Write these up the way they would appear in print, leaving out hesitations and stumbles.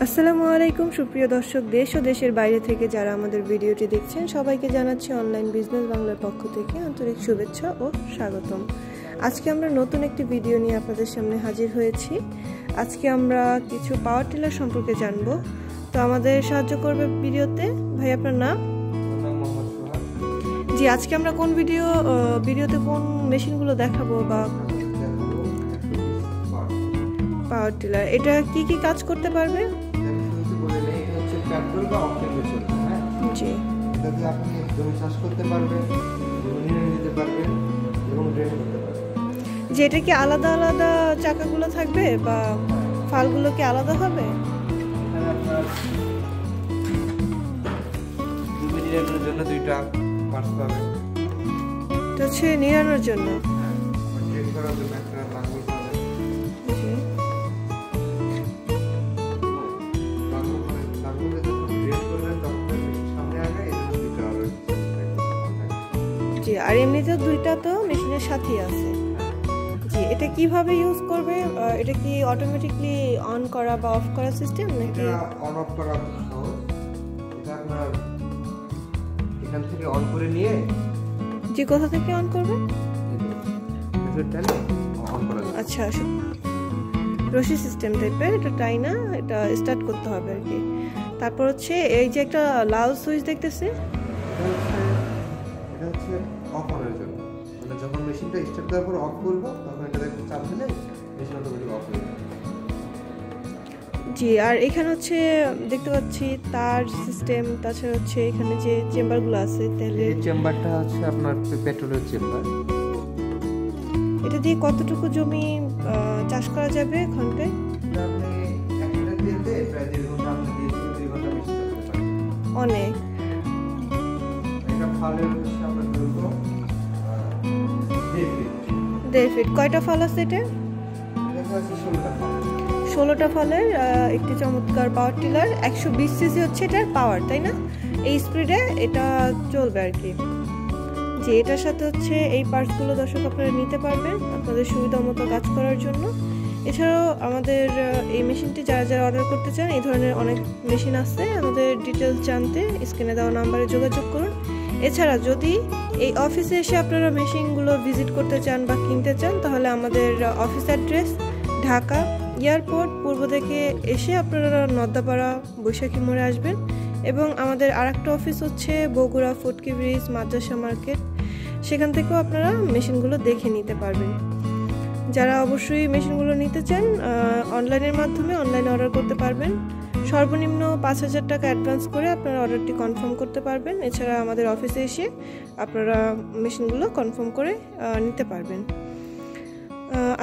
আসসালামু আলাইকুম সুপ্রিয় দর্শক, দেশ ও দেশের বাইরে থেকে যারা আমাদের ভিডিওটি দেখছেন সবাইকে জানাচ্ছি অনলাইন বিজনেস বাংলার পক্ষ থেকে আন্তরিক শুভেচ্ছা ও স্বাগতম। আজকে আমরা নতুন একটি ভিডিও নিয়ে আপনাদের সামনে হাজির হয়েছি। আজকে আমরা কিছু পাওয়ার টিলার সম্পর্কে জানবো। তো আমাদের সাহায্য করবে ভিডিওতে ভাই, আপনার নাম? জি, আজকে আমরা কোন ভিডিওতে কোন মেশিনগুলো দেখাবো বা পাওয়ার টিলার, এটা কি কি কাজ করতে পারবে? জি, এটাতে আপনি জমি চাষ করতে পারবেন, জমি নিতে পারবেন এবং ড্রেন করতে পারবেন। যে এটা কি আলাদা আলাদা চাকাগুলো থাকবে বা ফালগুলো কি আলাদা হবে? এখানে আপনার জমি নিরানোর জন্য দুইটা পার্টস পাবেন। এটা হচ্ছে নিরানোর জন্য, ড্রেন করার জন্য একটা লাঙ্গল পাবেন। জি, লাঙ্গলে যখন ড্রেন করবেন তখন সামনে আগে এই দুইটা হবে। জি, আর এমনিতেও দুইটা তো মেশিনের সাথেই আছে। জি, এটা কিভাবে ইউজ করবে? এটা কি অটোমেটিকলি অন করা বা অফ করা সিস্টেম নাকি? এটা অন অফ করা সহজ। এটা আপনার এখান থেকে অন করে নিয়ে জি, কোথা থেকে অন করবে? অন করা যাবে। আচ্ছা, রশি সিস্টেম টাইপের, এটা তাই না? এটা স্টার্ট করতে হবে আর কি। তারপর হচ্ছে এই যে একটা লাল সুইচ দেখতেছি, এটা হচ্ছে অফ করার জন্য, মানে যখন মেশিনটা স্টার্ট দেওয়ার পর অফ করব তখন এটা দেখতে চাপ দিলে মেশিন অটোমেটিক অফ হয়ে যাবে। জি, আর এখানে হচ্ছে দেখতে পাচ্ছি তার সিস্টেম, তাছাড়া হচ্ছে এখানে যে চেম্বারগুলো আছে তাহলে এই চেম্বারটা হচ্ছে আপনার পেট্রোলের চেম্বার। এটা দিয়ে কতটুকু জমি চাষ করা যাবে ঘন্টায়? এটা আপনি 1 লিটার দিতে প্রায় 1.5 ঘন্টা আপনি দিয়ে 2 ঘন্টা মেশিন চালাতে পারবেন। অনেক। এটা ফালের হচ্ছে আপনার দৈর্ঘ্য 1.5 ফিট। 1.5 ফিট। কয়টা ফল আছে এটা? এটা হচ্ছে 16টা ফাল। 16টা ফলের একটি চমৎকার পাওয়ার টিলার। 120 সিসি হচ্ছে এটার পাওয়ার, তাই না? এই স্পিডে এটা চলবে আর কি। যে এটার সাথে হচ্ছে এই পার্টসগুলো দর্শক আপনারা নিতে পারবেন আপনাদের সুবিধা মতো কাজ করার জন্য। এছাড়াও আমাদের এই মেশিনটি যারা যারা অর্ডার করতে চান, এই ধরনের অনেক মেশিন আছে। আমাদের ডিটেলস জানতে স্ক্রিনে দেওয়া নাম্বারে যোগাযোগ করুন। এছাড়া যদি এই অফিসে এসে আপনারা মেশিনগুলো ভিজিট করতে চান বা কিনতে চান, তাহলে আমাদের অফিস অ্যাড্রেস ঢাকা এয়ারপোর্ট পূর্ব থেকে এসে আপনারা নদ্দাপাড়া বৈশাখী মোড়ে আসবেন। এবং আমাদের আরেকটা অফিস হচ্ছে বগুড়া ফুটকি ব্রিজ মাদ্রাসা মার্কেট, সেখান থেকেও আপনারা মেশিনগুলো দেখে নিতে পারবেন। যারা অবশ্যই মেশিনগুলো নিতে চান অনলাইনের মাধ্যমে অনলাইনে অর্ডার করতে পারবেন। সর্বনিম্ন 5,000 টাকা অ্যাডভান্স করে আপনারা অর্ডারটি কনফার্ম করতে পারবেন। এছাড়া আমাদের অফিসে এসে আপনারা মেশিনগুলো কনফার্ম করে নিতে পারবেন।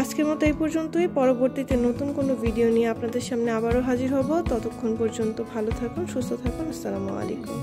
আজকের মতো এই পর্যন্তই। পরবর্তীতে নতুন কোনো ভিডিও নিয়ে আপনাদের সামনে আবারও হাজির হব। ততক্ষণ পর্যন্ত ভালো থাকুন, সুস্থ থাকুন। আসসালামু আলাইকুম।